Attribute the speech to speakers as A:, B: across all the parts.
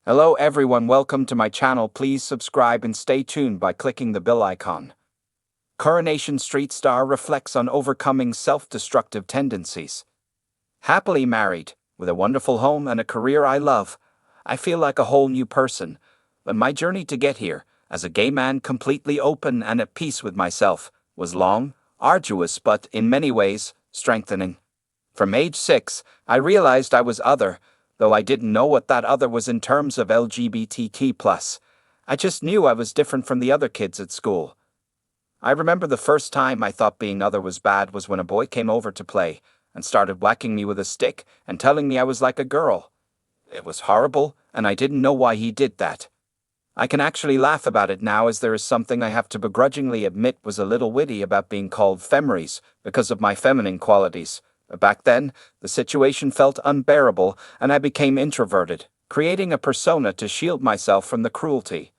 A: Hello everyone, welcome to my channel. Please subscribe and stay tuned by clicking the bell icon. Coronation Street star reflects on overcoming self-destructive tendencies. Happily married, with a wonderful home and a career I love, I feel like a whole new person. But my journey to get here, as a gay man completely open and at peace with myself, was long, arduous, but in many ways, strengthening. From age 6, I realized I was other, though I didn't know what that other was in terms of LGBTQ+. I just knew I was different from the other kids at school. I remember the first time I thought being other was bad was when a boy came over to play and started whacking me with a stick and telling me I was like a girl. It was horrible, and I didn't know why he did that. I can actually laugh about it now, as there is something I have to begrudgingly admit was a little witty about being called femmeries because of my feminine qualities. But back then, the situation felt unbearable, and I became introverted, creating a persona to shield myself from the cruelty.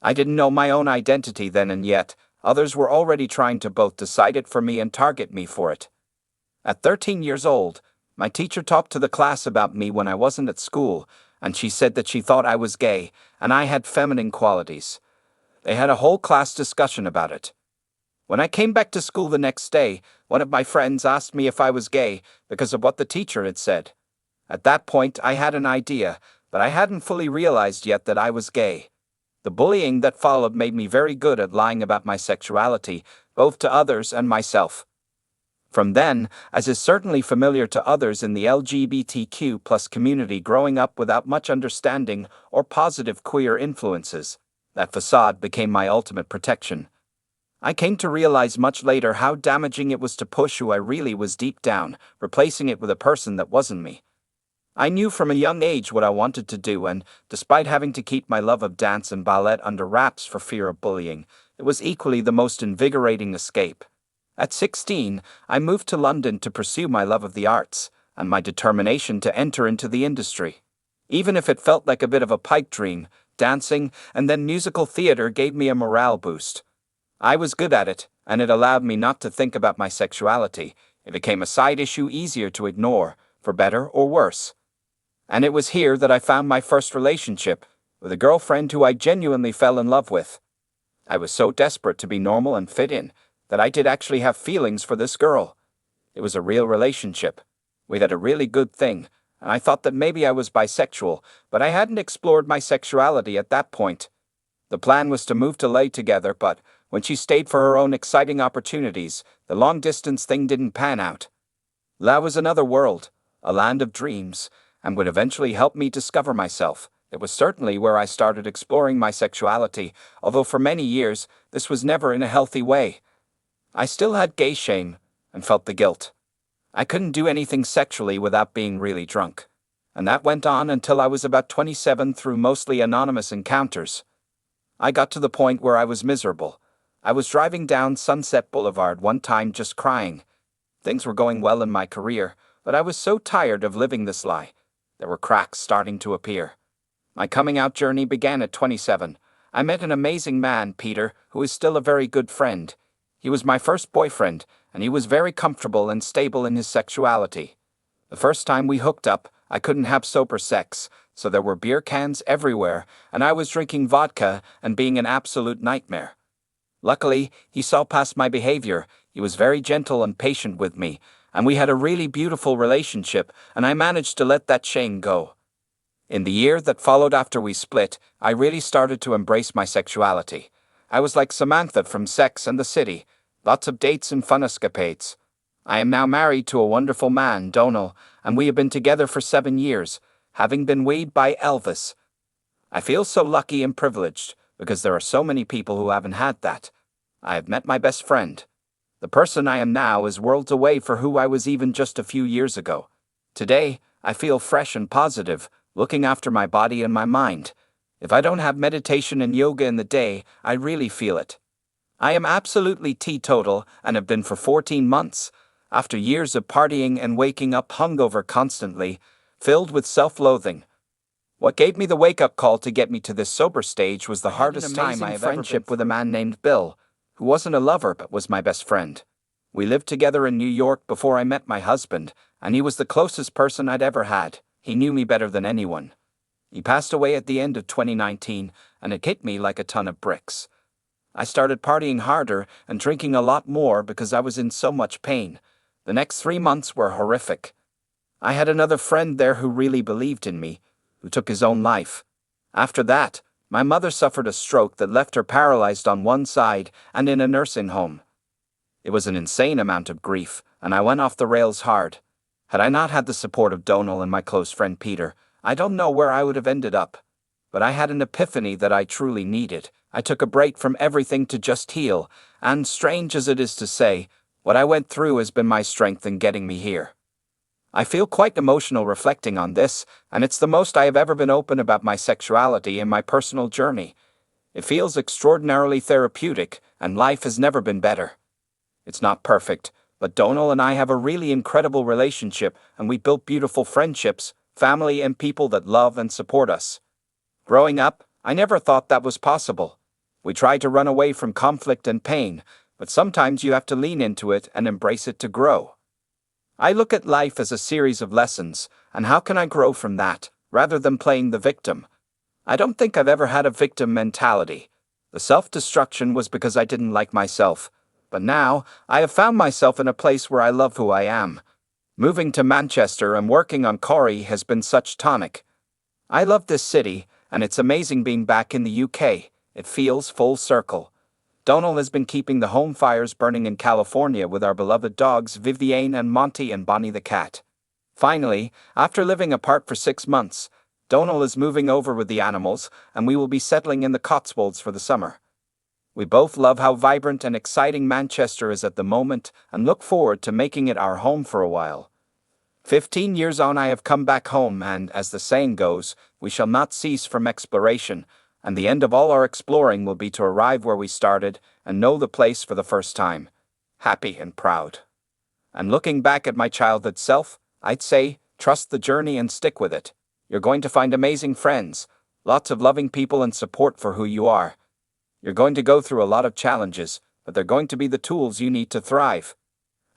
A: I didn't know my own identity then, and yet others were already trying to both decide it for me and target me for it. At 13 years old, my teacher talked to the class about me when I wasn't at school, and she said that she thought I was gay, and I had feminine qualities. They had a whole class discussion about it. When I came back to school the next day, one of my friends asked me if I was gay because of what the teacher had said. At that point, I had an idea, but I hadn't fully realized yet that I was gay. The bullying that followed made me very good at lying about my sexuality, both to others and myself. From then, as is certainly familiar to others in the LGBTQ+ community growing up without much understanding or positive queer influences, that facade became my ultimate protection. I came to realize much later how damaging it was to push who I really was deep down, replacing it with a person that wasn't me. I knew from a young age what I wanted to do, and despite having to keep my love of dance and ballet under wraps for fear of bullying, it was equally the most invigorating escape. At 16, I moved to London to pursue my love of the arts and my determination to enter into the industry. Even if it felt like a bit of a pipe dream, dancing and then musical theater gave me a morale boost. I was good at it, and it allowed me not to think about my sexuality. It became a side issue easier to ignore, for better or worse. And it was here that I found my first relationship, with a girlfriend who I genuinely fell in love with. I was so desperate to be normal and fit in, that I did actually have feelings for this girl. It was a real relationship. We had a really good thing, and I thought that maybe I was bisexual, but I hadn't explored my sexuality at that point. The plan was to move to LA together, but when she stayed for her own exciting opportunities, the long-distance thing didn't pan out. La was another world, a land of dreams, and would eventually help me discover myself. It was certainly where I started exploring my sexuality, although for many years this was never in a healthy way. I still had gay shame and felt the guilt. I couldn't do anything sexually without being really drunk. And that went on until I was about 27 through mostly anonymous encounters. I got to the point where I was miserable. I was driving down Sunset Boulevard one time just crying. Things were going well in my career, but I was so tired of living this lie. There were cracks starting to appear. My coming out journey began at 27. I met an amazing man, Peter, who is still a very good friend. He was my first boyfriend, and he was very comfortable and stable in his sexuality. The first time we hooked up, I couldn't have sober sex, so there were beer cans everywhere, and I was drinking vodka and being an absolute nightmare. Luckily, he saw past my behavior. He was very gentle and patient with me, and we had a really beautiful relationship, and I managed to let that shame go. In the year that followed after we split, I really started to embrace my sexuality. I was like Samantha from Sex and the City, lots of dates and fun escapades. I am now married to a wonderful man, Donal, and we have been together for 7 years, having been weighed by Elvis. I feel so lucky and privileged, because there are so many people who haven't had that. I have met my best friend. The person I am now is worlds away for who I was even just a few years ago. Today, I feel fresh and positive, looking after my body and my mind. If I don't have meditation and yoga in the day, I really feel it. I am absolutely teetotal and have been for 14 months, after years of partying and waking up hungover constantly, filled with self-loathing. What gave me the wake-up call to get me to this sober stage was the hardest time I have friendship with a man named Bill, who wasn't a lover but was my best friend. We lived together in New York before I met my husband, and he was the closest person I'd ever had. He knew me better than anyone. He passed away at the end of 2019, and it hit me like a ton of bricks. I started partying harder and drinking a lot more because I was in so much pain. The next 3 months were horrific. I had another friend there who really believed in me, who took his own life. After that, my mother suffered a stroke that left her paralyzed on one side and in a nursing home. It was an insane amount of grief, and I went off the rails hard. Had I not had the support of Donal and my close friend Peter, I don't know where I would have ended up. But I had an epiphany that I truly needed. I took a break from everything to just heal, and strange as it is to say, what I went through has been my strength in getting me here. I feel quite emotional reflecting on this, and it's the most I have ever been open about my sexuality in my personal journey. It feels extraordinarily therapeutic, and life has never been better. It's not perfect, but Donal and I have a really incredible relationship, and we built beautiful friendships, family, and people that love and support us. Growing up, I never thought that was possible. We tried to run away from conflict and pain, but sometimes you have to lean into it and embrace it to grow. I look at life as a series of lessons, and how can I grow from that, rather than playing the victim? I don't think I've ever had a victim mentality. The self-destruction was because I didn't like myself, but now I have found myself in a place where I love who I am. Moving to Manchester and working on Corrie has been such tonic. I love this city, and it's amazing being back in the UK. It feels full circle. Donal has been keeping the home fires burning in California with our beloved dogs Vivienne and Monty and Bonnie the cat. Finally, after living apart for 6 months, Donal is moving over with the animals, and we will be settling in the Cotswolds for the summer. We both love how vibrant and exciting Manchester is at the moment and look forward to making it our home for a while. 15 years on, I have come back home, and, as the saying goes, we shall not cease from exploration, and the end of all our exploring will be to arrive where we started and know the place for the first time, happy and proud. And looking back at my childhood self, I'd say, trust the journey and stick with it. You're going to find amazing friends, lots of loving people and support for who you are. You're going to go through a lot of challenges, but they're going to be the tools you need to thrive.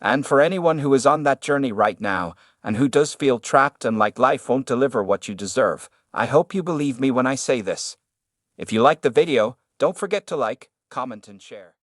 A: And for anyone who is on that journey right now, and who does feel trapped and like life won't deliver what you deserve, I hope you believe me when I say this. If you like the video, don't forget to like, comment, and share.